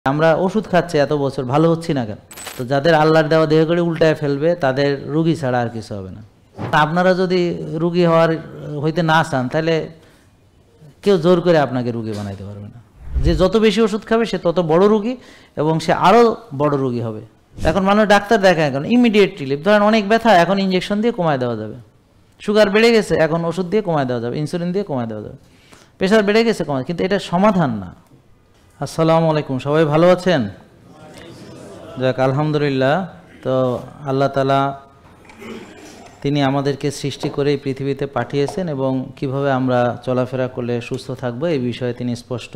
আমরা ওষুধ খাচ্ছি এত বছর, ভালো হচ্ছি না কেন? তো যাদের আল্লাহর দেওয়া দেহ করে উল্টায় ফেলবে তাদের রুগী ছাড়া আর কিছু হবে না। আপনারা যদি রুগী হইতে না চান তাহলে কেউ জোর করে আপনাকে রুগী বানাইতে পারবে না। যে যত বেশি ওষুধ খাবে সে তত বড় রুগী এবং সে আরও বড় রুগী হবে। এখন মানুষ ডাক্তার দেখায় এখন ইমিডিয়েট রিলিফ, ধরেন অনেক ব্যথা এখন ইঞ্জেকশন দিয়ে কমায় দেওয়া যাবে, সুগার বেড়ে গেছে এখন ওষুধ দিয়ে কমায় দেওয়া যাবে, ইনসুলিন দিয়ে কমায় দেওয়া যাবে, প্রেশার বেড়ে গেছে কমায়, কিন্তু এটা সমাধান না। আসসালামু আলাইকুম, সবাই ভালো আছেন? যাক আলহামদুলিল্লাহ। তো আল্লাহ তাআলা তিনি আমাদেরকে সৃষ্টি করে এই পৃথিবীতে পাঠিয়েছেন এবং কিভাবে আমরা চলাফেরা করলে সুস্থ থাকবো এই বিষয়ে তিনি স্পষ্ট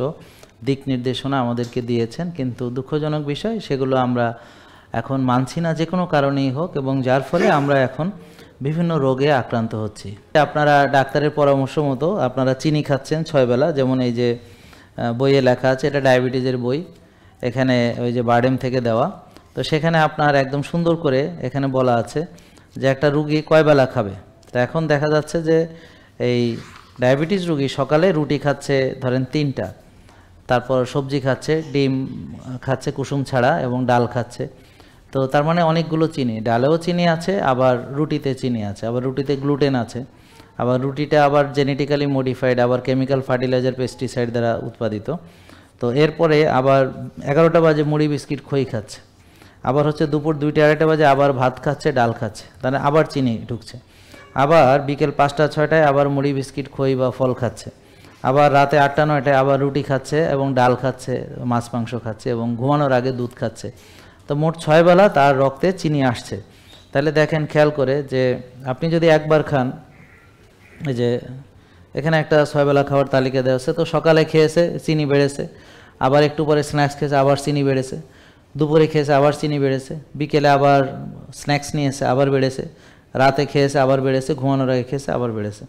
দিক নির্দেশনা আমাদেরকে দিয়েছেন। কিন্তু দুঃখজনক বিষয় সেগুলো আমরা এখন মানছি না যে কোনো কারণেই হোক, এবং যার ফলে আমরা এখন বিভিন্ন রোগে আক্রান্ত হচ্ছি। আপনারা ডাক্তারের পরামর্শ মতো আপনারা চিনি খাচ্ছেন 6 বেলা, যেমন এই যে বইয়ে লেখা আছে, এটা ডায়াবেটিসের বই, এখানে ওই যে বার্ডেম থেকে দেওয়া। তো সেখানে আপনার একদম সুন্দর করে এখানে বলা আছে যে একটা রুগী কয় বেলা খাবে। তো এখন দেখা যাচ্ছে যে এই ডায়াবেটিস রুগী সকালে রুটি খাচ্ছে ধরেন 3টা, তারপর সবজি খাচ্ছে, ডিম খাচ্ছে কুসুম ছাড়া এবং ডাল খাচ্ছে। তো তার মানে অনেকগুলো চিনি, ডালেও চিনি আছে, আবার রুটিতে চিনি আছে, আবার রুটিতে গ্লুটেন আছে, আবার রুটিটা আবার জেনেটিক্যালি মডিফাইড, আবার কেমিক্যাল ফার্টিলাইজার পেস্টিসাইড দ্বারা উৎপাদিত। তো এরপরে আবার 11টা বাজে মুড়ি বিস্কিট খই খাচ্ছে, আবার হচ্ছে দুপুর 2টা 2:30 বাজে আবার ভাত খাচ্ছে, ডাল খাচ্ছে, তাহলে আবার চিনি ঢুকছে, আবার বিকেল 5টা 6টায় আবার মুড়ি বিস্কিট খই বা ফল খাচ্ছে, আবার রাতে 8টা 9টায় আবার রুটি খাচ্ছে এবং ডাল খাচ্ছে, মাছ মাংস খাচ্ছে এবং ঘুমানোর আগে দুধ খাচ্ছে। তো মোট 6 বেলা তার রক্তে চিনি আসছে। তাহলে দেখেন খেয়াল করে যে আপনি যদি একবার খান, এই যে এখানে একটা 6 বেলা খাওয়ার তালিকা দেওয়া আছে, তো সকালে খেয়েছে চিনি বেড়েছে, আবার একটু পরে স্ন্যাক্স খেয়েছে আবার চিনি বেড়েছে, দুপুরে খেয়েছে আবার চিনি বেড়েছে, বিকেলে আবার স্ন্যাক্স নিয়েছে আবার বেড়েছে, রাতে খেয়েছে আবার বেড়েছে, ঘুমানোর আগে খেয়েছে আবার বেড়েছে।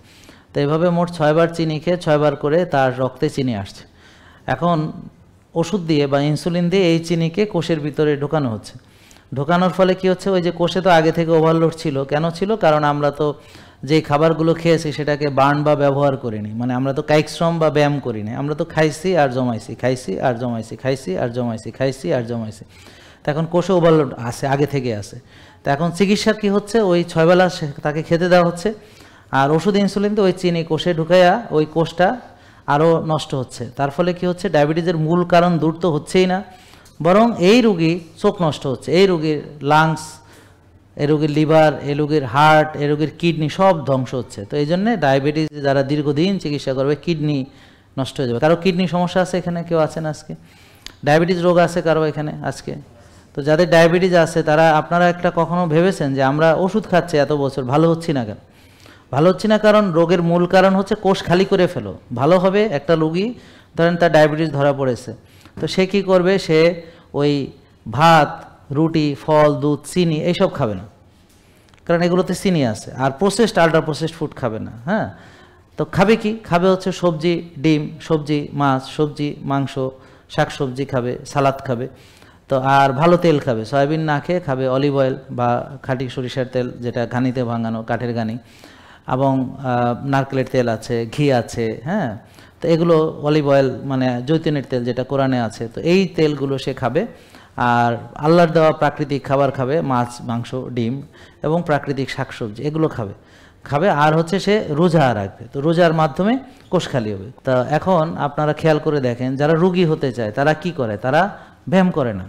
তো এইভাবে মোট 6 বার চিনি খেয়ে 6 বার করে তার রক্তে চিনি আসছে। এখন ওষুধ দিয়ে বা ইনসুলিন দিয়ে এই চিনিকে কোষের ভিতরে ঢোকানো হচ্ছে। ঢোকানোর ফলে কি হচ্ছে, ওই যে কোষে তো আগে থেকে ওভারলোড ছিল, কেন ছিল? কারণ আমরা তো যে খাবারগুলো খেয়েছি সেটাকে বার্ন বা ব্যবহার করিনি, মানে আমরা তো কায়িক শ্রম বা ব্যায়াম করিনি, আমরা তো খাইছি আর জমাইছি, খাইছি আর জমাইছি, খাইছি আর জমাইছি, খাইছি আর জমাইছি। তো এখন কোষে ওভারলোড আছে, আগে থেকে আছে। তো এখন চিকিৎসা কি হচ্ছে, ওই 6 বেলা তাকে খেতে দেওয়া হচ্ছে, আর ওষুধ ইনসুলিন তো ওই চিনি কোষে ঢুকাইয়া ওই কোষটা আরও নষ্ট হচ্ছে। তার ফলে কি হচ্ছে, ডায়াবেটিসের মূল কারণ দূর তো হচ্ছেই না, বরং এই রোগী চোখ নষ্ট হচ্ছে, এই রোগীর লাংস, এই রোগীর লিভার, এই রোগীর হার্ট, এই রোগীর কিডনি সব ধ্বংস হচ্ছে। তো এই জন্যে ডায়াবেটিস যারা দীর্ঘদিন চিকিৎসা করবে কিডনি নষ্ট হয়ে যাবে। কারো কিডনি সমস্যা আছে এখানে? কেউ আছেন আজকে? ডায়াবেটিস রোগ আছে কারো এখানে আজকে? তো যাদের ডায়াবেটিস আছে তারা, আপনারা একটা কখনো ভেবেছেন যে আমরা ওষুধ খাচ্ছি এত বছর, ভালো হচ্ছি না কেন? ভালো হচ্ছে না কারণ রোগের মূল কারণ হচ্ছে কোষ খালি করে ফেলো। ভালো হবে একটা রোগী, ধরেন তার ডায়াবেটিস ধরা পড়েছে, তো সে কী করবে, সে ওই ভাত, রুটি, ফল, দুধ, চিনি এইসব খাবে না, কারণ এগুলোতে চিনি আছে, আর প্রসেসড আল্ট্রা প্রসেসড ফুড খাবে না। হ্যাঁ, তো খাবে কি? খাবে হচ্ছে সবজি, ডিম, সবজি, মাছ, সবজি, মাংস, শাকসবজি খাবে, সালাদ খাবে। তো আর ভালো তেল খাবে, সয়াবিন না খেয়ে খাবে অলিভ অয়েল বা খাঁটি সরিষার তেল, যেটা ঘানিতে ভাঙানো, কাঠের ঘানি, এবং নারকেলের তেল আছে, ঘি আছে। হ্যাঁ, তো এগুলো অলিভ অয়েল মানে জৈতুনের তেল যেটা কোরআনে আছে, তো এই তেলগুলো সে খাবে। আর আল্লাহর দেওয়া প্রাকৃতিক খাবার খাবে, মাছ, মাংস, ডিম এবং প্রাকৃতিক শাকসবজি, এগুলো খাবে। আর হচ্ছে সে রোজা রাখবে, তো রোজার মাধ্যমে কোষ খালি হবে। তা এখন আপনারা খেয়াল করে দেখেন, যারা রুগী হতে চায় তারা কি করে? তারা ব্যায়াম করে না,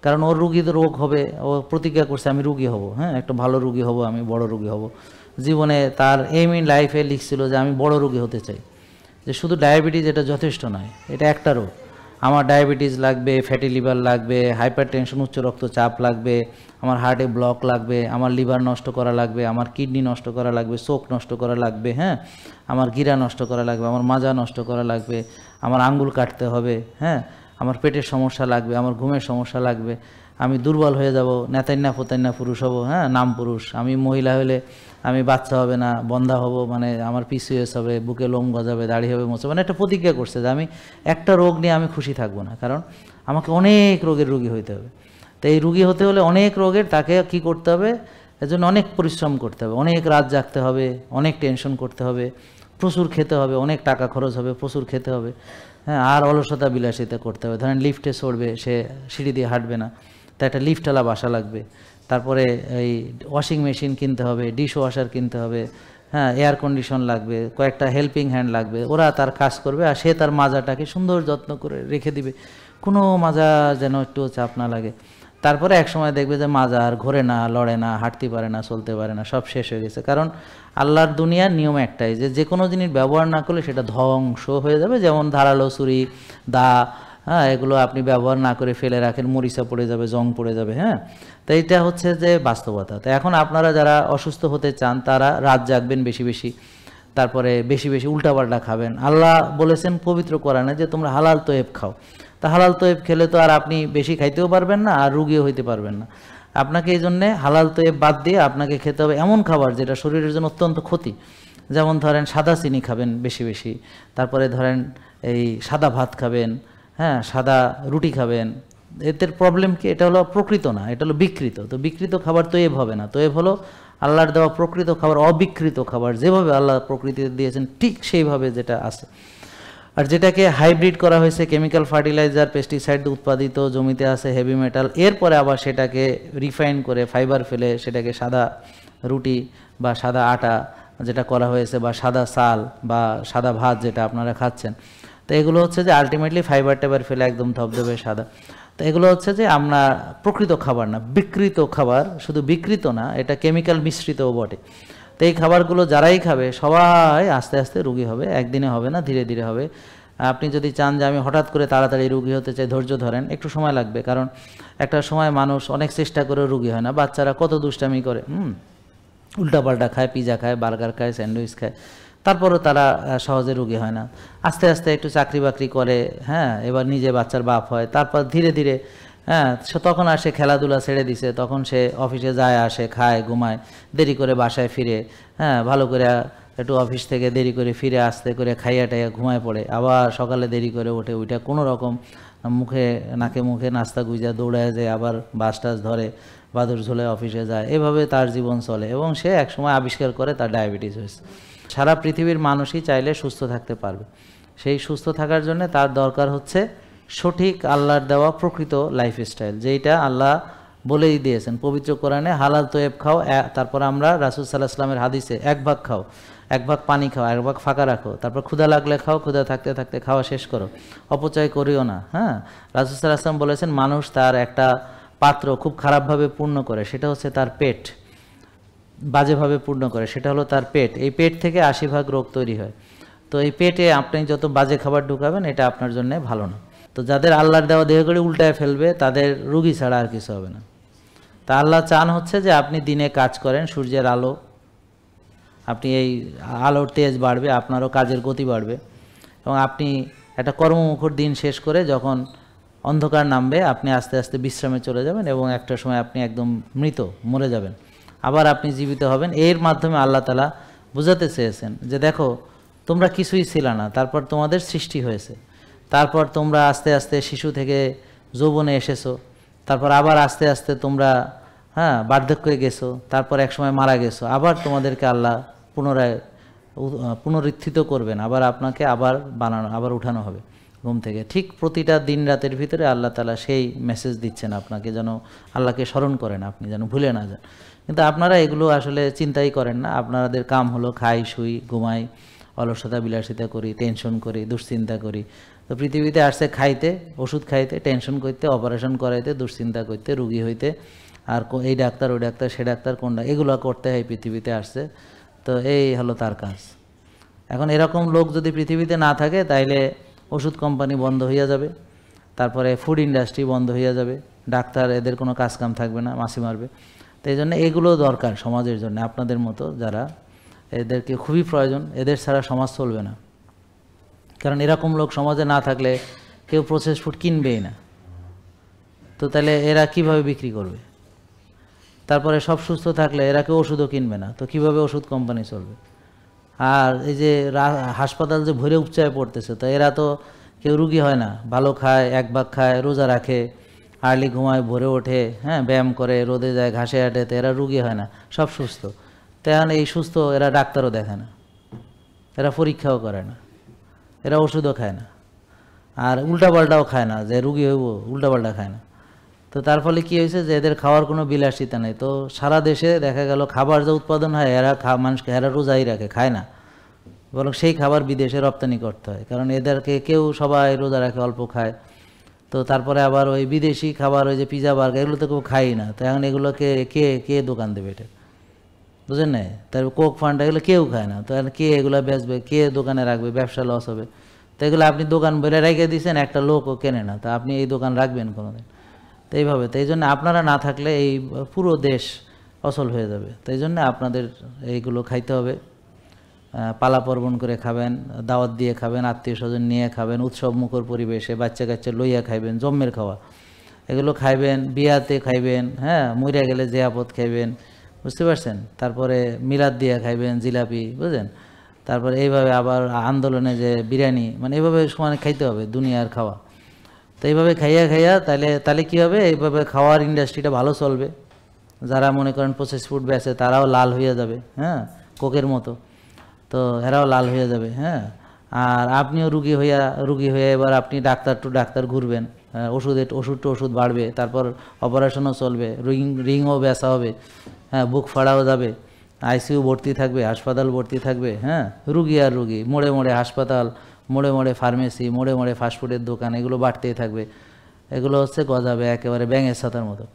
কারণ ওর রোগ হবে, ও প্রতিজ্ঞা করছে আমি রুগী হব, হ্যাঁ একটা ভালো রুগী হব, আমি বড় রুগী হব। জীবনে তার এইম ইন লাইফে লিখছিল যে আমি বড় রুগী হতে চাই, যে শুধু ডায়াবেটিস এটা যথেষ্ট নয়, এটা একটা রোগ। আমার ডায়াবেটিস লাগবে, ফ্যাটি লিভার লাগবে, হাইপার টেনশন, উচ্চ রক্তচাপ লাগবে, আমার হার্টে ব্লক লাগবে, আমার লিভার নষ্ট করা লাগবে, আমার কিডনি নষ্ট করা লাগবে, চোখ নষ্ট করা লাগবে, হ্যাঁ আমার গিরা নষ্ট করা লাগবে, আমার মাজা নষ্ট করা লাগবে, আমার আঙ্গুল কাটতে হবে, হ্যাঁ আমার পেটের সমস্যা লাগবে, আমার ঘুমের সমস্যা লাগবে, আমি দুর্বল হয়ে যাব, নেতান্না ফতান্না পুরুষ হব, হ্যাঁ নাম পুরুষ, আমি মহিলা হলে আমি বাচ্চা হবে না, বন্ধা হব, মানে আমার পিসিওএস হবে, বুকে লোম গজাবে, দাড়ি হবে মোচা, মানে একটা প্রতিজ্ঞা করছে যে আমি একটা রোগ নিয়ে আমি খুশি থাকবো না, কারণ আমাকে অনেক রোগের রোগী হইতে হবে। তো এই রোগী হতে হলে অনেক রোগের তাকে কি করতে হবে, এজন্য অনেক পরিশ্রম করতে হবে, অনেক রাত জাগতে হবে, অনেক টেনশন করতে হবে, প্রচুর খেতে হবে, অনেক টাকা খরচ হবে, প্রচুর খেতে হবে। হ্যাঁ, আর অলসতা বিলাসিতা করতে হবে। ধরেন লিফটে চড়বে, সে সিঁড়ি দিয়ে হাঁটবে না, তা একটা লিফটওয়ালা বাসা লাগবে। তারপরে এই ওয়াশিং মেশিন কিনতে হবে, ডিশ ওয়াশার কিনতে হবে, হ্যাঁ, এয়ার কন্ডিশন লাগবে, কয়েকটা হেল্পিং হ্যান্ড লাগবে, ওরা তার কাজ করবে আর সে তার মাজাটাকে সুন্দর যত্ন করে রেখে দিবে, কোনো মাজা যেন একটু চাপ না লাগে। তারপরে এক সময় দেখবে যে মাজা আর ঘোরে না, লড়ে না, হাঁটতে পারে না, চলতে পারে না, সব শেষ হয়ে গেছে। কারণ আল্লাহর দুনিয়ার নিয়ম একটাই, যে কোনো জিনিস ব্যবহার না করলে সেটা ধ্বংস হয়ে যাবে। যেমন ধারালো ছুরি, দা, হ্যাঁ, এগুলো আপনি ব্যবহার না করে ফেলে রাখেন, মরিচা পড়ে যাবে, জং পড়ে যাবে। হ্যাঁ, তো এইটা হচ্ছে যে বাস্তবতা। তো এখন আপনারা যারা অসুস্থ হতে চান তারা রাত জাগবেন বেশি বেশি, তারপরে বেশি বেশি উল্টাপাল্টা খাবেন। আল্লাহ বলেছেন পবিত্র কোরআনে যে তোমরা হালাল তয়েব খাও। তা হালাল তয়েব খেলে তো আর আপনি বেশি খাইতেও পারবেন না আর রুগীও হইতে পারবেন না। আপনাকে এই জন্যে হালাল তয়েব বাদ দিয়ে আপনাকে খেতে হবে এমন খাবার যেটা শরীরের জন্য অত্যন্ত ক্ষতি। যেমন ধরেন সাদা চিনি খাবেন বেশি বেশি, তারপরে ধরেন এই সাদা ভাত খাবেন, হ্যাঁ, সাদা রুটি খাবেন। এদের প্রবলেম কি? এটা হলো প্রকৃত না, এটা হলো বিকৃত। তো বিকৃত খাবার তয়েব হবে না। তয়েব হলো আল্লাহর দেওয়া প্রকৃত খাবার, অবিকৃত খাবার, যেভাবে আল্লাহ প্রকৃতিতে দিয়েছেন ঠিক সেইভাবে যেটা আছে। আর যেটাকে হাইব্রিড করা হয়েছে, কেমিক্যাল ফার্টিলাইজার, পেস্টিসাইড উৎপাদিত জমিতে আছে, হেভি মেটাল, এরপরে আবার সেটাকে রিফাইন করে ফাইবার ফেলে সেটাকে সাদা রুটি বা সাদা আটা যেটা করা হয়েছে, বা সাদা চাল বা সাদা ভাত যেটা আপনারা খাচ্ছেন, তো এগুলো হচ্ছে যে আলটিমেটলি ফাইবার টাইবার ফেলে একদম ধবধবে সাদা। তো এগুলো হচ্ছে যে আমরা প্রকৃত খাবার না, বিকৃত খাবার। শুধু বিকৃত না, এটা কেমিক্যাল মিশ্রিতও বটে। তো এই খাবারগুলো যারাই খাবে সবাই আস্তে আস্তে রোগী হবে, একদিনে হবে না, ধীরে ধীরে হবে। আপনি যদি চান যে আমি হঠাৎ করে তাড়াতাড়ি রোগী হতে চাই, ধৈর্য ধরেন, একটু সময় লাগবে। কারণ একটা সময় মানুষ অনেক চেষ্টা করে রোগী হয় না। বাচ্চারা কত দুষ্টামি করে, উল্টাপাল্টা খায়, পিজা খায়, বার্গার খায়, স্যান্ডউইচ খায়, তারপরও তারা সহজে রোগী হয় না। আস্তে আস্তে একটু চাকরি বাকরি করে, হ্যাঁ, এবার নিজে বাচ্চার বাপ হয়, তারপর ধীরে ধীরে, হ্যাঁ, তখন আর সে খেলাধুলা ছেড়ে দিছে, তখন সে অফিসে যায়, আসে, খায়, ঘুমায়, দেরি করে বাসায় ফিরে, হ্যাঁ, ভালো করে একটু অফিস থেকে দেরি করে ফিরে আসতে করে খাইয়া টাইয়া ঘুমায় পড়ে, আবার সকালে দেরি করে ওঠে, ওইটা কোনো রকম মুখে নাকে মুখে নাস্তা গুইজা দৌড়ায় যায়, আবার বাস টাস ধরে বাদুর ঝোলে অফিসে যায়, এভাবে তার জীবন চলে। এবং সে একসময় আবিষ্কার করে তার ডায়াবেটিস হয়েছে। সারা পৃথিবীর মানুষই চাইলে সুস্থ থাকতে পারবে। সেই সুস্থ থাকার জন্য তার দরকার হচ্ছে সঠিক আল্লাহর দেওয়া প্রকৃত লাইফস্টাইল, যেইটা আল্লাহ বলেই দিয়েছেন পবিত্র কোরআনে, হালাল তয়েব খাও। তারপর আমরা রাসূল সাল্লাল্লাহু আলাইহি ওয়াসাল্লামের হাদিসে এক ভাগ খাও, এক ভাগ পানি খাও, এক ভাগ ফাঁকা রাখো, তারপর ক্ষুধা লাগলে খাও, ক্ষুধা থাকতে থাকতে খাওয়া শেষ করো, অপচয় করিও না। হ্যাঁ, রাসূল সাল্লাল্লাহু আলাইহি ওয়াসাল্লাম বলেছেন মানুষ তার একটা পাত্র খুব খারাপভাবে পূর্ণ করে, সেটা হচ্ছে তার পেট, বাজেভাবে পূর্ণ করে, সেটা হলো তার পেট। এই পেট থেকে 80% রোগ তৈরি হয়। তো এই পেটে আপনি যত বাজে খাবার ঢুকাবেন এটা আপনার জন্য ভালো না। তো যাদের আল্লাহর দেওয়া দেহগুলি উল্টায় ফেলবে তাদের রুগী ছাড়া আর কিছু হবে না। তা আল্লাহ চান হচ্ছে যে আপনি দিনে কাজ করেন, সূর্যের আলো, আপনি এই আলোর তেজ বাড়বে, আপনারও কাজের গতি বাড়বে, এবং আপনি একটা কর্মমুখর দিন শেষ করে যখন অন্ধকার নামবে আপনি আস্তে আস্তে বিশ্রামে চলে যাবেন, এবং একটা সময় আপনি একদম মৃত, মরে যাবেন, আবার আপনি জীবিত হবেন। এর মাধ্যমে আল্লাহ তাআলা বোঝাতে চেয়েছেন যে দেখো তোমরা কিছুই ছিল না, তারপর তোমাদের সৃষ্টি হয়েছে, তারপর তোমরা আস্তে আস্তে শিশু থেকে যৌবনে এসেছো, তারপর আবার আস্তে আস্তে তোমরা বার্ধক্যে গেছো, তারপর একসময় মারা গেছো, আবার তোমাদেরকে আল্লাহ পুনরায় পুনরুত্থিত করবেন, আবার আপনাকে আবার বানানো, আবার উঠানো হবে ঘুম থেকে। ঠিক প্রতিটা দিন রাতের ভিতরে আল্লাহ তাআলা সেই মেসেজ দিচ্ছেন আপনাকে, যেন আল্লাহকে স্মরণ করেন, আপনি যেন ভুলে না যান। কিন্তু আপনারা এগুলো আসলে চিন্তাই করেন না। আপনাদের কাম হলো খাই, শুই, ঘুমাই, অলসতা বিলাসিতা করি, টেনশন করি, দুশ্চিন্তা করি। তো পৃথিবীতে আসছে খাইতে, ওষুধ খাইতে, টেনশন করতে, অপারেশন করাইতে, দুশ্চিন্তা করতে, রুগী হইতে, আর এই ডাক্তার ওই ডাক্তার সে ডাক্তার কোনটা, এগুলো করতে হয় পৃথিবীতে আসছে। তো এই হলো তার কাজ। এখন এরকম লোক যদি পৃথিবীতে না থাকে তাইলে ওষুধ কোম্পানি বন্ধ হইয়া যাবে, তারপরে ফুড ইন্ডাস্ট্রি বন্ধ হইয়া যাবে, ডাক্তার এদের কোনো কাজকাম থাকবে না, মাছি মারবে। তো এই জন্য এগুলো দরকার সমাজের জন্য, আপনাদের মতো যারা, এদেরকে খুবই প্রয়োজন, এদের ছাড়া সমাজ চলবে না। কারণ এরকম লোক সমাজে না থাকলে কেউ প্রসেস ফুড কিনবেই না। তো তাহলে এরা কিভাবে বিক্রি করবে? তারপরে সব সুস্থ থাকলে এরা কেউ ওষুধও কিনবে না, তো কিভাবে ওষুধ কোম্পানি চলবে? আর এই যে হাসপাতাল যে ভরে উপচায় পড়তেছে, তো এরা তো কেউ রুগী হয় না, ভালো খায়, এক ভাগ খায়, রোজা রাখে, আর্লি ঘুমায়, ভরে ওঠে, ব্যায়াম করে, রোদে যায়, ঘাসে হাঁটে, তো এরা রুগী হয় না, সব সুস্থ। তেমন এই সুস্থ এরা ডাক্তারও দেখে না, এরা পরীক্ষাও করে না, এরা ওষুধও খায় না। আর উল্টাপাল্টাও খায় না, যে রুগী হইব উল্টাপাল্টা খায় না। তো তার ফলে কী হয়েছে যে এদের খাওয়ার কোনো বিলাসিতা নেই। তো সারা দেশে দেখা গেল খাবার যে উৎপাদন হয় এরা মানুষকে এরা রোজাই রাখে, খায় না, বরং সেই খাবার বিদেশে রপ্তানি করতে হয়, কারণ এদেরকে কেউ সবাই রোজা রাখে, অল্প খায়। তো তারপরে আবার ওই বিদেশি খাবার, ওই যে পিজা বার্গার, এগুলো তো কেউ খাই না। তো এখন এগুলোকে কে কে দোকান দেবে এটা, বুঝেন না? তারপর কোক ফান্ডা এগুলো কেউ খায় না, তো কে এগুলো বেচবে, কে দোকানে রাখবে, ব্যবসা লস হবে। তো এগুলো আপনি দোকান বেড়ে রেখে দিয়েছেন, একটা লোকও কেনে না, তো আপনি এই দোকান রাখবেন কোনোদিন? তো এইভাবে, তো এই জন্য আপনারা না থাকলে এই পুরো দেশ অচল হয়ে যাবে। তো এই জন্য আপনাদের এইগুলো খাইতে হবে, পালা পার্বণ করে খাবেন, দাওয়াত দিয়ে খাবেন, আত্মীয় স্বজন নিয়ে খাবেন, উৎসব মুখর পরিবেশে বাচ্চা কাচ্চা লইয়া খাইবেন, জম্মের খাওয়া এগুলো খাইবেন, বিয়াতে খাইবেন, হ্যাঁ, মরিয়া গেলে জিয়াপত খাইবেন, বুঝতে পারছেন? তারপরে মিলাদ দিয়া খাইবেন, জিলাপি, বুঝলেন? তারপরে এইভাবে আবার আন্দোলনে যে বিরিয়ানি, মানে এইভাবে সমানে খাইতে হবে দুনিয়ার খাওয়া। তো এইভাবে খাইয়া খাইয়া তাহলে কী হবে, এইভাবে খাওয়ার ইন্ডাস্ট্রিটা ভালো চলবে। যারা মনে করেন প্রসেস ফুড বেচে তারাও লাল হয়ে যাবে, হ্যাঁ, কোকের মতো, তো এরাও লাল হয়ে যাবে, হ্যাঁ। আর আপনিও রুগী হয়ে এবার আপনি ডাক্তার টু ডাক্তার ঘুরবেন, ওষুধ বাড়বে, তারপর অপারেশনও চলবে, রিংও বেচা হবে, হ্যাঁ, বুক ফাড়াও যাবে, আইসিইউ ভর্তি থাকবে, হাসপাতাল ভর্তি থাকবে, হ্যাঁ, রুগী আর রুগী, মোড়ে মোড়ে হাসপাতাল, মোড়ে মোড়ে ফার্মেসি, মোড়ে মোড়ে ফাস্টফুডের দোকান, এগুলো বাড়তেই থাকবে। এগুলো হচ্ছে গজাবে একেবারে ব্যাঙের ছাতার মতো।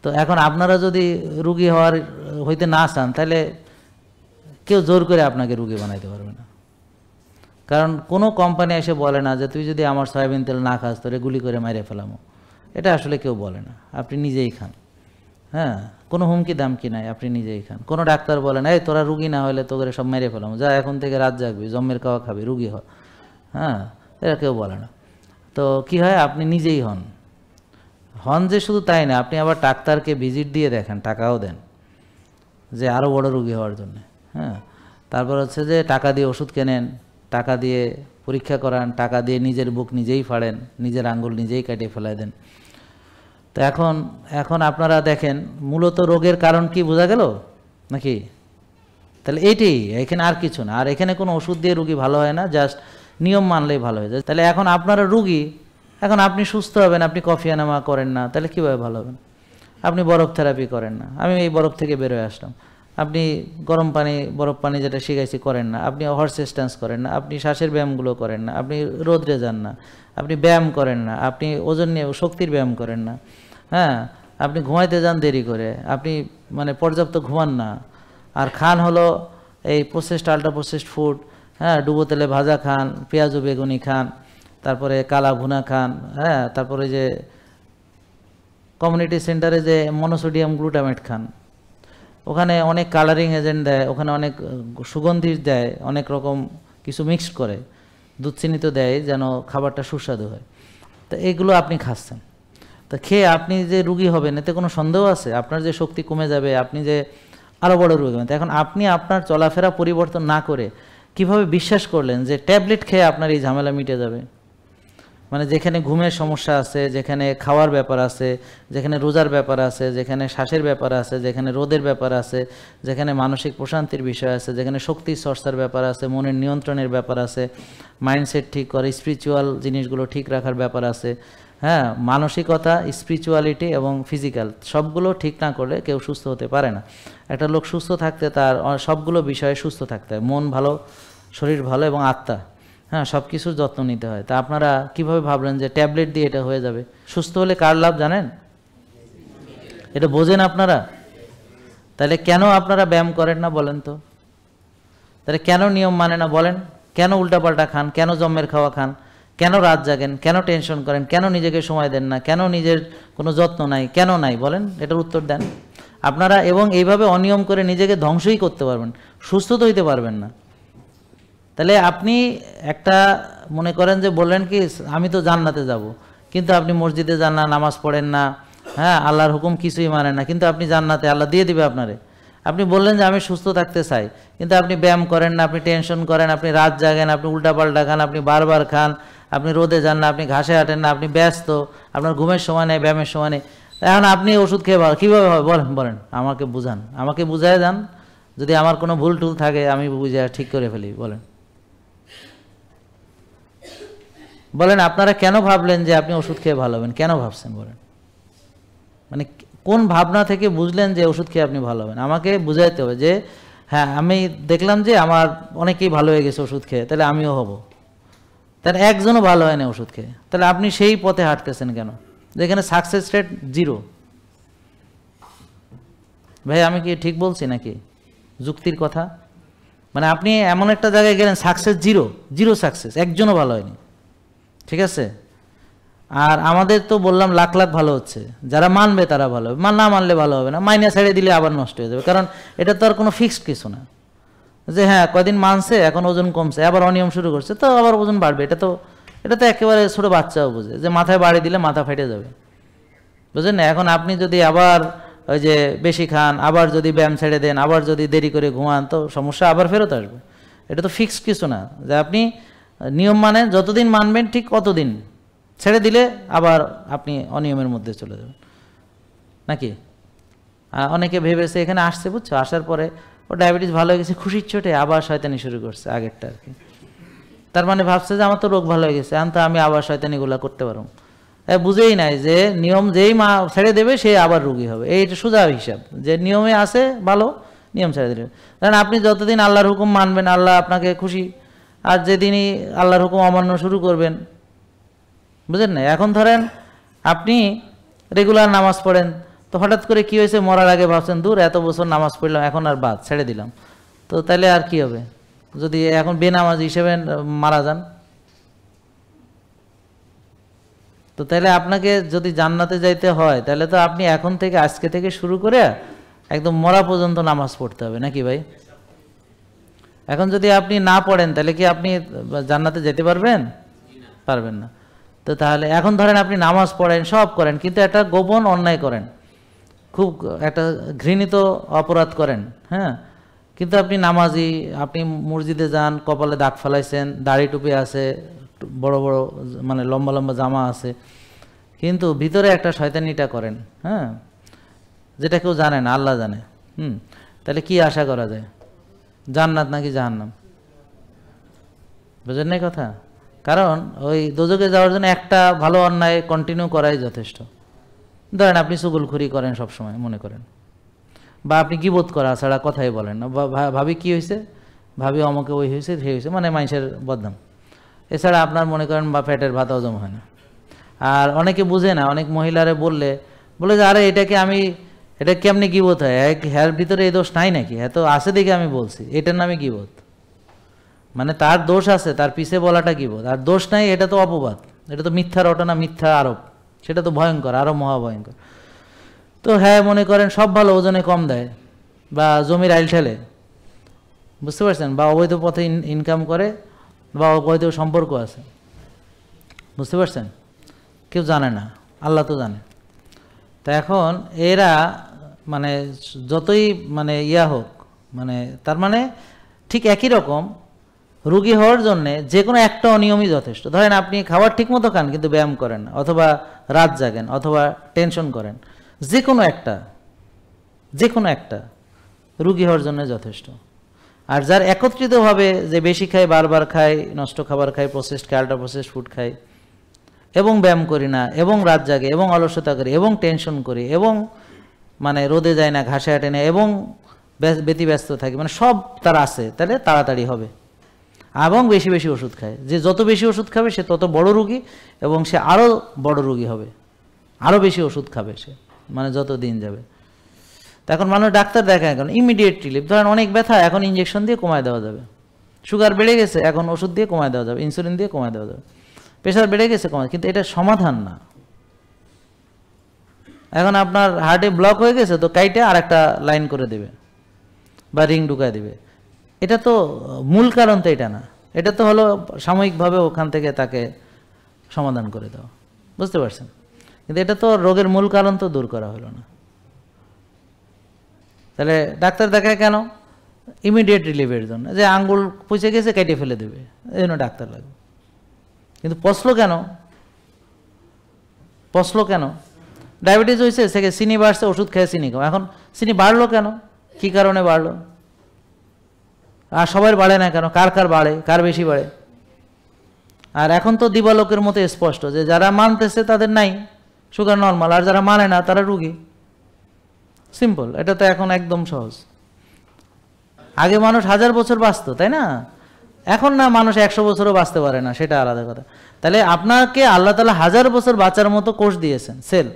তো এখন আপনারা যদি রুগী হইতে না চান, তাহলে কেউ জোর করে আপনাকে রুগী বানাইতে পারবে না। কারণ কোনো কোম্পানি এসে বলে না যে তুই যদি আমার সয়াবিন তেল না খাস তোরে গুলি করে মেরে ফেলামো, এটা আসলে কেউ বলে না, আপনি নিজেই খান, হ্যাঁ, কোনো হুমকি দামকি নাই, আপনি নিজেই খান। কোনো ডাক্তার বলে না এই তোরা রুগী না হলে তোকে সব মেরে ফেলামো, যা এখন থেকে রাত জাগবি, জম্মের খাওয়া খাবি, রুগী হ, হ্যাঁ, এটা কেউ বলে না। তো কি হয়, আপনি নিজেই হন যে শুধু তাই না, আপনি আবার ডাক্তারকে ভিজিট দিয়ে দেখেন, টাকাও দেন যে আরও বড় রুগী হওয়ার জন্য, হ্যাঁ। তারপর হচ্ছে যে টাকা দিয়ে ওষুধ কেনেন, টাকা দিয়ে পরীক্ষা করান, টাকা দিয়ে নিজের বুক নিজেই ফাড়েন, নিজের আঙ্গুল নিজেই কাটিয়ে ফেলাই দেন। তো এখন আপনারা দেখেন মূলত রোগের কারণ কি বোঝা গেল নাকি? তাহলে এইটাই, এখানে আর কিছু না। আর এখানে কোনো ওষুধ দিয়ে রুগী ভালো হয় না, জাস্ট নিয়ম মানলেই ভালো হয়ে যায়। তাহলে এখন আপনারা রুগী, এখন আপনি সুস্থ হবেন, আপনি কফি এনামা করেন না, তাহলে কীভাবে ভালো হবেন? আপনি বরফ থেরাপি করেন না, আমি এই বরফ থেকে বেরোয় আসলাম। আপনি বরফ পানি যেটা শিখাইছি করেন না, আপনি হর্স স্ট্যান্স করেন না, আপনি শ্বাসের ব্যায়ামগুলো করেন না, আপনি রোদ্রে যান না, আপনি ব্যায়াম করেন না, আপনি ওজন নিয়ে শক্তির ব্যায়াম করেন না, হ্যাঁ, আপনি ঘুমাইতে যান দেরি করে, আপনি মানে পর্যাপ্ত ঘুমান না, আর খান হলো এই প্রসেসড আল্ট্রা প্রসেসড ফুড, হ্যাঁ, ডুবো তেলে ভাজা খান, পেঁয়াজ ও বেগুনি খান, তারপরে কালা ভুনা খান, হ্যাঁ, তারপরে যে কমিউনিটি সেন্টারে যে মনোসোডিয়াম গ্লুটামেট খান, ওখানে অনেক কালারিং এজেন্ট দেয়, ওখানে অনেক সুগন্ধি দেয়, অনেক রকম কিছু মিক্সড করে, দুধ চিনি তো দেয় যেন খাবারটা সুস্বাদু হয়। তো এগুলো আপনি খাচ্ছেন, তো খেয়ে আপনি যে রুগী হবেন এতে কোনো সন্দেহ আছে? আপনার যে শক্তি কমে যাবে, আপনি যে আরও বড় রোগী হবেন। এখন আপনি আপনার চলাফেরা পরিবর্তন না করে কিভাবে বিশ্বাস করলেন যে ট্যাবলেট খেয়ে আপনার এই ঝামেলা মিটে যাবে? মানে যেখানে ঘুমের সমস্যা আছে, যেখানে খাওয়ার ব্যাপার আছে, যেখানে রোজার ব্যাপার আছে, যেখানে শ্বাসের ব্যাপার আছে, যেখানে রোদের ব্যাপার আছে, যেখানে মানসিক প্রশান্তির বিষয় আছে, যেখানে শক্তি চর্চার ব্যাপার আছে, মনের নিয়ন্ত্রণের ব্যাপার আছে, মাইন্ডসেট ঠিক করে স্পিরিচুয়াল জিনিসগুলো ঠিক রাখার ব্যাপার আছে, হ্যাঁ, মানসিকতা, স্পিরিচুয়ালিটি এবং ফিজিক্যাল সবগুলো ঠিক না করলে কেউ সুস্থ হতে পারে না। একটা লোক সুস্থ থাকতে তার সবগুলো বিষয়ে সুস্থ থাকতে হয়, মন ভালো, শরীর ভালো এবং আত্মা, হ্যাঁ, সব কিছুর যত্ন নিতে হয়। তা আপনারা কিভাবে ভাবলেন যে ট্যাবলেট দিয়ে এটা হয়ে যাবে? সুস্থ হলে কার লাভ জানেন? এটা বোঝেন আপনারা? তাহলে কেন আপনারা ব্যায়াম করেন না বলেন তো? তাহলে কেন নিয়ম মানে না বলেন? কেন উল্টাপাল্টা খান? কেন জম্মের খাওয়া খান? কেন রাত জাগেন? কেন টেনশন করেন? কেন নিজেকে সময় দেন না? কেন নিজের কোনো যত্ন নাই? কেন নাই বলেন? এটার উত্তর দেন আপনারা। এবং এইভাবে অনিয়ম করে নিজেকে ধ্বংসই করতে পারবেন, সুস্থ তো হইতে পারবেন না। তাহলে আপনি একটা মনে করেন যে বললেন কি আমি তো জান্নাতে যাব, কিন্তু আপনি মসজিদে যান না, নামাজ পড়েন না, হ্যাঁ, আল্লাহর হুকুম কিছুই মানেন না, কিন্তু আপনি জান্নাতে, আল্লাহ দিয়ে দিবে আপনারে। আপনি বললেন যে আমি সুস্থ থাকতে চাই, কিন্তু আপনি ব্যায়াম করেন না, আপনি টেনশন করেন, আপনি রাত জাগেন, আপনি উল্টাপাল্টা খান, আপনি বারবার খান, আপনি রোদে যান না, আপনি ঘাসে হাঁটেন না, আপনি ব্যস্ত, আপনার ঘুমের সময় নেই, ব্যায়ামের সময় নেই। এখন আপনি ওষুধ খেয়ে কীভাবে হবে বলেন? আমাকে বুঝান, আমাকে বুঝায় যান, যদি আমার কোনো ভুল টুল থাকে আমি বুঝে ঠিক করে ফেলি, বলেন। বলেন আপনারা কেন ভাবলেন যে আপনি ওষুধ খেয়ে ভালো হবেন? কেন ভাবছেন বলেন? মানে কোন ভাবনা থেকে বুঝলেন যে ওষুধ খেয়ে আপনি ভালো হবেন? আমাকে বুঝাইতে হবে যে হ্যাঁ আমি দেখলাম যে আমার অনেকেই ভালো হয়ে গেছে ওষুধ খেয়ে, তাহলে আমিও হব। তাহলে একজনও ভালো হয় না ওষুধ খেয়ে, তাহলে আপনি সেই পথে হাঁটতেছেন কেন যেখানে সাকসেস রেট 0? ভাই আমি কি ঠিক বলছি নাকি যুক্তির কথা? মানে আপনি এমন একটা জায়গায় গেলেন সাকসেস 0 সাকসেস, একজনও ভালো হয়নি, ঠিক আছে? আর আমাদের তো বললাম লাখ লাখ ভালো হচ্ছে, যারা মানবে তারা ভালো হবে, না মানলে ভালো হবে না, মাইনে ছেড়ে দিলে আবার নষ্ট হয়ে যাবে। কারণ এটা তো আর কোনো ফিক্সড কিছু না যে হ্যাঁ কয়দিন মানছে এখন ওজন কমছে আবার অনিয়ম শুরু করছে তো আবার ওজন বাড়বে। এটা তো একেবারে ছোটো বাচ্চাও বুঝে যে মাথায় বাড়ি দিলে মাথা ফেটে যাবে, বুঝলেন না? এখন আপনি যদি আবার ওই যে বেশি খান, আবার যদি ব্যায়াম ছেড়ে দেন, আবার যদি দেরি করে ঘুমান, তো সমস্যা আবার ফেরত আসবে। এটা তো ফিক্সড কিছু না যে আপনি নিয়ম মানেন, যতদিন মানবেন ঠিক কতদিন, ছেড়ে দিলে আবার আপনি অনিয়মের মধ্যে চলে যাবেন নাকি? অনেকে ভেবেছে এখানে আসছে, বুঝছো, আসার পরে ও ডায়াবেটিস ভালো হয়ে গেছে, খুশির চোটে আবার শয়তানি শুরু করছে আগেরটা আর কি। তার মানে ভাবছে যে আমার তো রোগ ভালো হয়ে গেছে, এখন তো আমি আবার শয়তানিগুলো করতে পারবো। বুঝেই নাই যে নিয়ম যেই মা ছেড়ে দেবে সে আবার রোগী হবে। এইটা সোজা হিসাব যে নিয়মে আছে ভালো, নিয়ম ছেড়ে দেবে। কারণ আপনি যতদিন আল্লাহর হুকুম মানবেন আল্লাহ আপনাকে খুশি, আর যেদিনই আল্লাহর হুকুম অমান্য শুরু করবেন, বুঝলেন না? এখন ধরেন আপনি রেগুলার নামাজ পড়েন, তো হঠাৎ করে কি হয়েছে, মরার আগে ভাবছেন দূর এত বছর নামাজ পড়লাম এখন আর বাদ ছেড়ে দিলাম, তো তাহলে আর কি হবে যদি এখন বেনামাজ হিসেবে মারা যান? তো তাহলে আপনাকে যদি জান্নাতে যাইতে হয় তাহলে তো আপনি এখন থেকে আজকে থেকে শুরু করে একদম মরা পর্যন্ত নামাজ পড়তে হবে নাকি ভাই? এখন যদি আপনি না পড়েন তাহলে কি আপনি জান্নাতে যেতে পারবেন? পারবেন না। তো তাহলে এখন ধরেন আপনি নামাজ পড়েন, সব করেন, কিন্তু একটা গোপন অন্যায় করেন, খুব একটা ঘৃণিত অপরাধ করেন, হ্যাঁ, কিন্তু আপনি নামাজি, আপনি মসজিদে যান, কপালে দাগ ফেলাইছেন, দাড়ি টুপি আছে, বড় বড় মানে লম্বা লম্বা জামা আছে, কিন্তু ভিতরে একটা শয়তানিটা করেন, হ্যাঁ, যেটা কেউ জানে না, আল্লাহ জানে। তাহলে কি আশা করা যায়? জান্নাত নাকি জাহান্নাম? বুঝেন না কথা? কারণ ওই দোজখে যাওয়ার জন্য একটা ভালো অন্যায় কন্টিনিউ করাই যথেষ্ট। ধরেন আপনি চুগলখুরি করেন সবসময় মনে করেন, বা আপনি গীবত করা ছাড়া কথাই বলেন না, ভাবি কি হয়েছে, ভাবি অমকে ওই হয়েছে সেই হয়েছে, মানে মানুষের বদনাম, এছাড়া আপনার মনে করেন বা পেটের ভাত হজম হয় না। আর অনেকে বুঝে না, অনেক মহিলারে বলে যে আরে এটাকে আমি, এটা কেমনি গীবত হয়, হ্যার ভিতরে এই দোষ নাই নাকি, হ্যাঁ তো আছে দেখে আমি বলছি, এটার নামে গীবত। মানে তার দোষ আছে, তার পিছে বলাটা গীবত, আর দোষ নাই এটা তো অপবাদ, এটা তো মিথ্যা রটনা, মিথ্যা আরোপ, সেটা তো ভয়ঙ্কর, আরো মহাভয়ঙ্কর। তো হ্যাঁ মনে করেন সব ভালো, ওজনে কম দেয়, বা জমির আইল ঠেলে, বুঝতে পারছেন, বা অবৈধ পথে ইনকাম করে, বা অবৈধ সম্পর্ক আছে, বুঝতে পারছেন? কেউ জানে না, আল্লাহ তো জানে। তা এখন এরা মানে যতই মানে ইয়া হোক, মানে তার মানে ঠিক একই রকম রোগী হওয়ার জন্যে যে কোনো একটা অনিয়মই যথেষ্ট। ধরেন আপনি খাবার ঠিক মতো খান কিন্তু ব্যায়াম করেন না, অথবা রাত জাগেন, অথবা টেনশন করেন, যে কোনো একটা রোগী হওয়ার জন্য যথেষ্ট। আর যার একত্রিতভাবে যে বেশি খায়, বারবার খায়, নষ্ট খাবার খায়, প্রসেসড খায়, আল্ট্রা প্রসেসড ফুড খায়, এবং ব্যায়াম করি না, এবং রাত জাগে, এবং অলসতা করি, এবং টেনশন করি, এবং মানে রোদে যায় না, ঘাসে হাঁটে না, এবং ব্যতিব্যস্ত থাকে, মানে সব তার আছে, তাহলে তাড়াতাড়ি হবে। এবং বেশি বেশি ওষুধ খায়, যে যত বেশি ওষুধ খাবে সে তত বড় রোগী, এবং সে আরও বড় রোগী হবে, আরও বেশি ওষুধ খাবে সে, মানে যত দিন যাবে। এখন মানুষ ডাক্তার দেখায় এখন ইমিডিয়েট রিলিফ, ধরেন অনেক ব্যথা এখন ইঞ্জেকশন দিয়ে কমায় দেওয়া যাবে, সুগার বেড়ে গেছে এখন ওষুধ দিয়ে কমায় দেওয়া যাবে, ইনসুলিন দিয়ে কমায় দেওয়া যাবে, প্রেশার বেড়ে গেছে কমায়, কিন্তু এটা সমাধান না। এখন আপনার হার্টে ব্লক হয়ে গেছে তো কাইটে আর একটা লাইন করে দেবে বা রিং ঢুকায় দেবে, এটা তো মূল কারণ তো এটা না, এটা তো হলো সাময়িকভাবে ওখান থেকে তাকে সমাধান করে দেওয়া, বুঝতে পারছেন? কিন্তু এটা তো রোগের মূল কারণ তো দূর করা হলো না। তাহলে ডাক্তার দেখায় কেন? ইমিডিয়েট রিলিফের জন্য, যে আঙ্গুল পুষে গেছে কেটে ফেলে দেবে, এই জন্য ডাক্তার লাগবে। কিন্তু পচলো কেন? ডায়াবেটিস হয়েছে, সে চিনি বাড়ছে, ওষুধ খেয়ে চিনি খাও, এখন চিনি বাড়লো কেন, কি কারণে বাড়লো? আর সবার বাড়ে না কেন? কার বাড়ে, কার বেশি বাড়ে? আর এখন তো দিবালোকের মতো স্পষ্ট যে যারা মানতেছে তাদের নাই সুগার নর্মাল, আর যারা মানে না তারা রুগী। সিম্পল, এটা তো এখন একদম সহজ। আগে মানুষ 1000 বছর বাঁচত, তাই না? এখন না মানুষ 100 বছরও বাঁচতে পারে না, সেটা আলাদা কথা। তাহলে আপনাকে আল্লাহ তাআলা 1000 বছর বাঁচার মতো কোষ দিয়েছেন, সেল।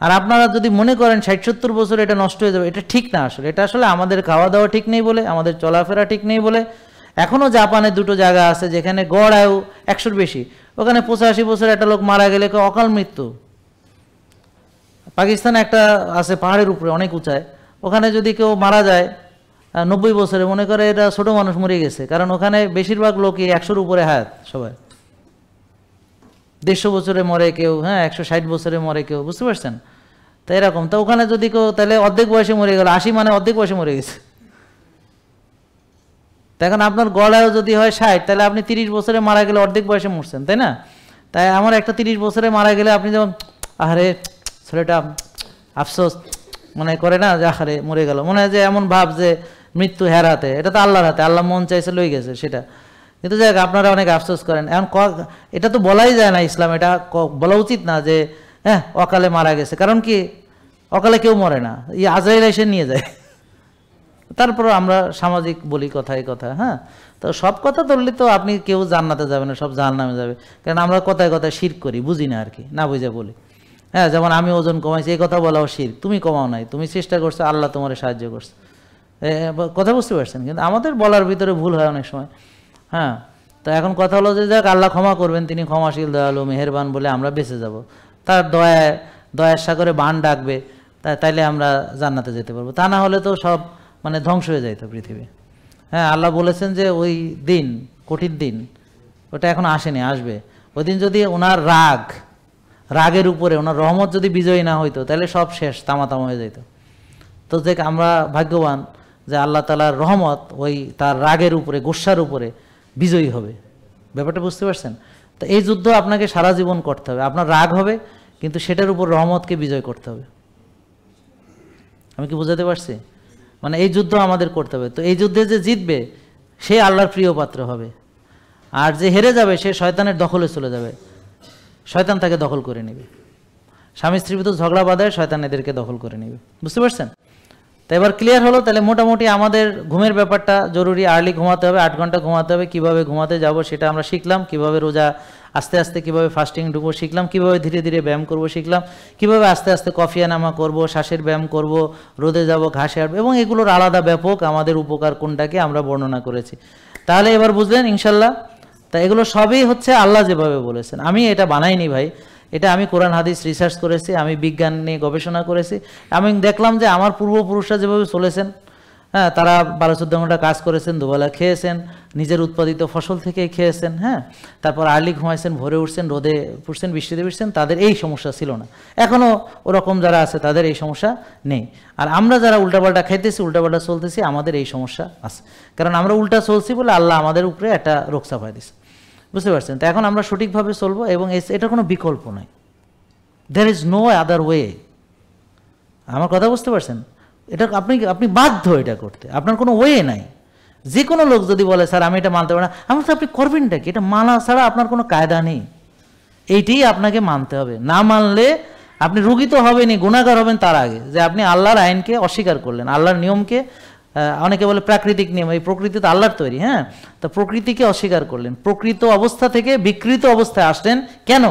আর আপনারা যদি মনে করেন 60-70 বছর এটা নষ্ট হয়ে যাবে, এটা ঠিক না। আসলে এটা আসলে আমাদের খাওয়া দাওয়া ঠিক নেই বলে, আমাদের চলাফেরা ঠিক নেই বলে। এখনও জাপানে 2টো জায়গা আছে যেখানে গড় আয়ু 100-র বেশি, ওখানে 85 বছর একটা লোক মারা গেলে অকাল মৃত্যু। পাকিস্তানে একটা আছে পাহাড়ের উপরে অনেক উঁচায়, ওখানে যদি কেউ মারা যায় 90 বছরে, মনে করে এটা ছোট মানুষ মরে গেছে, কারণ ওখানে বেশিরভাগ লোকই 100-র উপরে হায়াত, সবাই 150 বছরে মরে কেউ, হ্যাঁ 160 বছরে মরে কেউ, বুঝতে পারছেন? তো এরকম। তো ওখানে যদি কেউ তাহলে অর্ধেক বয়সে মরে গেল, 80 মানে অর্ধেক বয়সে মরে গেছে। এখন আপনার গড়ায়ও যদি হয় 60, তাহলে আপনি 30 বছরে মারা গেলে অর্ধেক বয়সে মরছেন, তাই না? তাই আমার একটা 30 বছরে মারা গেলে আপনি যেমন আহারে ছেলেটা আফসোস মনে করে না, যে আহারে মরে গেল, মনে হয় যে এমন ভাব যে মৃত্যু হের হাতে। এটা তো আল্লাহর হাতে, আল্লাহ মন চাইছে লই গেছে সেটা। কিন্তু যাই হোক, আপনারা অনেক আফসোস করেন। এখন এটা তো বলাই যায় না, ইসলাম এটা বলা উচিত না যে হ্যাঁ অকালে মারা গেছে, কারণ কি অকালে কেউ মরে না, আজরাইল এসে নিয়ে যায়। তারপর আমরা সামাজিক বলি কথায় কথা, হ্যাঁ। তো সব কথা ধরলে তো আপনি কেউ জান্নাতে যাবে না, সব জাহান্নামে যাবে। কারণ আমরা কথায় কথায় শিরক করি, বুঝি না আর কি, না বুঝে বলি। হ্যাঁ, যেমন আমি ওজন কমাইছি, এই কথা বলাও শিরক। তুমি কমাও নাই, তুমি চেষ্টা করছো, আল্লাহ তোমার সাহায্য করছে, কথা বুঝতে পারছেন? কিন্তু আমাদের বলার ভিতরে ভুল হয় অনেক সময়। হ্যাঁ, তো এখন কথা হলো যে যাক আল্লাহ ক্ষমা করবেন, তিনি ক্ষমাশীল, দয়ালু, মেহেরবান বলে আমরা বেঁচে যাব। তার দয়ার সাগরে বান ডাকবে, তাইলে আমরা জান্নাতে যেতে পারবো। তা না হলে তো সব মানে ধ্বংস হয়ে যাইতো পৃথিবী। হ্যাঁ, আল্লাহ বলেছেন যে ওই দিন, কঠিন দিন, ওটা এখন আসেনি, আসবে। ওই দিন যদি ওনার রাগের উপরে ওনার রহমত যদি বিজয়ী না হইতো, তাহলে সব শেষ, তামাতামা হয়ে যেত। তো যে আমরা ভাগ্যবান যে আল্লাহ তাআলার রহমত ওই তার রাগের উপরে, গোস্বার উপরে বিজয়ী হবে। ব্যাপারটা বুঝতে পারছেন? তো এই যুদ্ধ আপনাকে সারা জীবন করতে হবে। আপনার রাগ হবে, কিন্তু সেটার উপর রহমতকে বিজয় করতে হবে। আমি কি বোঝাতে পারছি? মানে এই যুদ্ধ আমাদের করতে হবে। তো এই যুদ্ধে যে জিতবে সে আল্লাহর প্রিয় পাত্র হবে, আর যে হেরে যাবে সে শয়তানের দখলে চলে যাবে, শয়তান তাকে দখল করে নেবে। স্বামী স্ত্রীর ভিতর ঝগড়া বাঁধায় শয়তান এদেরকে দখল করে নেবে। বুঝতে পারছেন? তো এবার ক্লিয়ার হলো। তাহলে মোটামুটি আমাদের ঘুমের ব্যাপারটা জরুরি, আর্লি ঘুমাতে হবে, 8 ঘন্টা ঘুমাতে হবে। কিভাবে ঘুমাতে যাব সেটা আমরা শিখলাম, কিভাবে রোজা আস্তে আস্তে কিভাবে ফাস্টিং ঢুকবো শিখলাম, কিভাবে ধীরে ধীরে ব্যায়াম করব শিখলাম, কিভাবে আস্তে আস্তে কফিয়ানামা করব, শ্বাসের ব্যায়াম করব, রোদে যাব, ঘাসে হাঁটবো, এবং এগুলোর আলাদা ব্যাপক আমাদের উপকার কোনটাকে আমরা বর্ণনা করেছি। তাহলে এবার বুঝলেন ইনশাল্লাহ। তা এগুলো সবই হচ্ছে আল্লাহ যেভাবে বলেছেন। আমি এটা বানাইনি ভাই, এটা আমি কোরআন হাদিস রিসার্চ করেছি, আমি বিজ্ঞান নিয়ে গবেষণা করেছি। আমি দেখলাম যে আমার পূর্বপুরুষরা যেভাবে চলেছেন, হ্যাঁ, তারা 12-14 ঘন্টা কাজ করেছেন, দুবেলা খেয়েছেন, নিজের উৎপাদিত ফসল থেকে খেয়েছেন, হ্যাঁ, তারপর আর্লি ঘুমাইছেন, ভোরে উঠছেন, রোদে পুষছেন, বৃষ্টিতে ভিজছেন, তাদের এই সমস্যা ছিল না। এখনও ওরকম যারা আছে তাদের এই সমস্যা নেই। আর আমরা যারা উল্টাপাল্টা খাইতেছি, উল্টাপাল্টা চলতেছি, আমাদের এই সমস্যা আছে, কারণ আমরা উল্টা চলছি বলে আল্লাহ আমাদের উপরে একটা রোগ চাপাই দিচ্ছে। বুঝতে পারছেন? তো এখন আমরা সঠিকভাবে চলবো, এবং এটা কোনো বিকল্প নয়। There is no other way. আমার কথা বুঝতে পারছেন? এটা আপনি বাধ্য এটা করতে, আপনার কোনো ওয়ে নাই। যে কোনো লোক যদি বলে স্যার আমি এটা মানতে পারি না, আমার তো আপনি করবেনটা কি? এটা মানা ছাড়া আপনার কোনো কায়দা নেই, এইটাই আপনাকে মানতে হবে। না মানলে আপনি রুগী তো হবেনই, গুনাহগার হবেন তার আগে, যে আপনি আল্লাহর আইনকে অস্বীকার করলেন, আল্লাহর নিয়মকে। অনেকে বলে প্রাকৃতিক নিয়ম, এই প্রকৃতি তো আল্লাহর তৈরি, হ্যাঁ, তো প্রকৃতিকে অস্বীকার করলেন, প্রকৃত অবস্থা থেকে বিকৃত অবস্থায় আসলেন। কেন?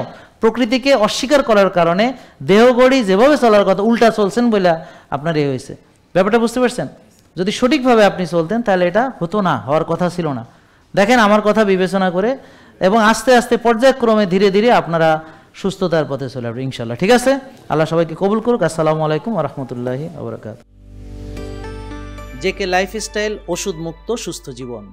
প্রকৃতিকে অস্বীকার করার কারণে দেহগড়ি যেভাবে চলার কথা উল্টা চলছেন বলে আপনার এ হয়েছে। ব্যাপারটা বুঝতে পারছেন? যদি সঠিকভাবে আপনি চলতেন তাহলে এটা হতো না, হওয়ার কথা ছিল না। দেখেন আমার কথা বিবেচনা করে, এবং আস্তে আস্তে পর্যায়ক্রমে ধীরে ধীরে আপনারা সুস্থতার পথে চলে আসবেন ইনশাল্লাহ। ঠিক আছে? আল্লাহ সবাইকে কবুল করুক। আসসালামু আলাইকুম ওয়া রাহমাতুল্লাহি ওয়া বারাকাতুহু। জেকে লাইফস্টাইল, ওষুধ মুক্ত সুস্থ জীবন।